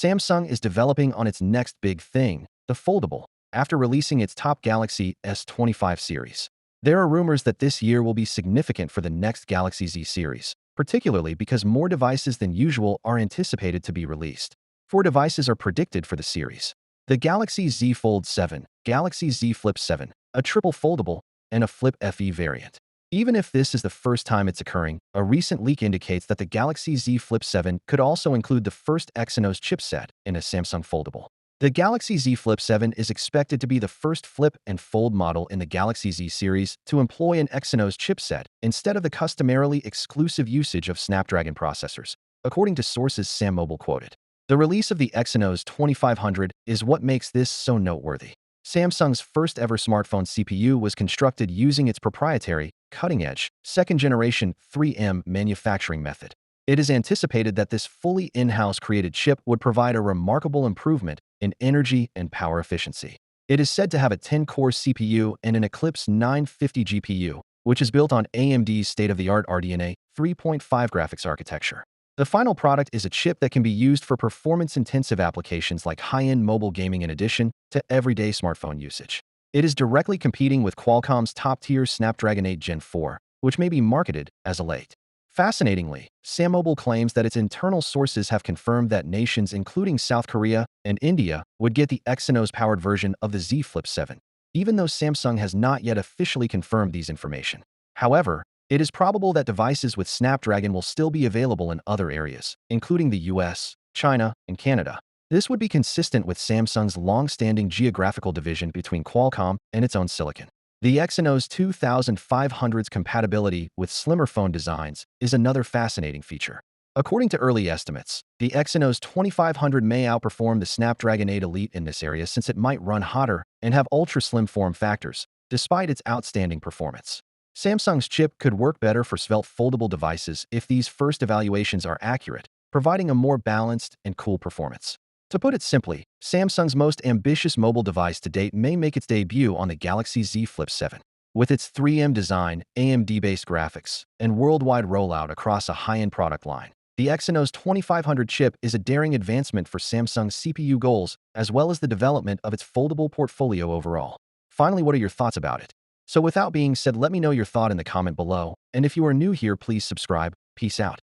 Samsung is developing on its next big thing, the foldable, after releasing its top Galaxy S25 series. There are rumors that this year will be significant for the next Galaxy Z series, particularly because more devices than usual are anticipated to be released. 4 devices are predicted for the series: the Galaxy Z Fold 7, Galaxy Z Flip 7, a triple foldable, and a Flip FE variant. Even if this is the first time it's occurring, a recent leak indicates that the Galaxy Z Flip 7 could also include the first Exynos chipset in a Samsung foldable. The Galaxy Z Flip 7 is expected to be the first flip and fold model in the Galaxy Z series to employ an Exynos chipset instead of the customarily exclusive usage of Snapdragon processors, according to sources Sam Mobile quoted. The release of the Exynos 2500 is what makes this so noteworthy. Samsung's first-ever smartphone CPU was constructed using its proprietary, cutting-edge, second-generation 3M manufacturing method. It is anticipated that this fully in-house created chip would provide a remarkable improvement in energy and power efficiency. It is said to have a 10-core CPU and an Eclipse 950 GPU, which is built on AMD's state-of-the-art RDNA 3.5 graphics architecture. The final product is a chip that can be used for performance-intensive applications like high-end mobile gaming in addition to everyday smartphone usage. It is directly competing with Qualcomm's top-tier Snapdragon 8 Gen 4, which may be marketed as a late. Fascinatingly, Sam Mobile claims that its internal sources have confirmed that nations including South Korea and India would get the Exynos-powered version of the Z Flip 7, even though Samsung has not yet officially confirmed these information. However, it is probable that devices with Snapdragon will still be available in other areas, including the US, China, and Canada. This would be consistent with Samsung's long-standing geographical division between Qualcomm and its own silicon. The Exynos 2500's compatibility with slimmer phone designs is another fascinating feature. According to early estimates, the Exynos 2500 may outperform the Snapdragon 8 Elite in this area since it might run hotter and have ultra-slim form factors, despite its outstanding performance. Samsung's chip could work better for svelte foldable devices if these first evaluations are accurate, providing a more balanced and cool performance. To put it simply, Samsung's most ambitious mobile device to date may make its debut on the Galaxy Z Flip 7. With its 3M design, AMD-based graphics, and worldwide rollout across a high-end product line, the Exynos 2500 chip is a daring advancement for Samsung's CPU goals as well as the development of its foldable portfolio overall. Finally, what are your thoughts about it? So without being said, let me know your thought in the comment below, and if you are new here, please subscribe. Peace out.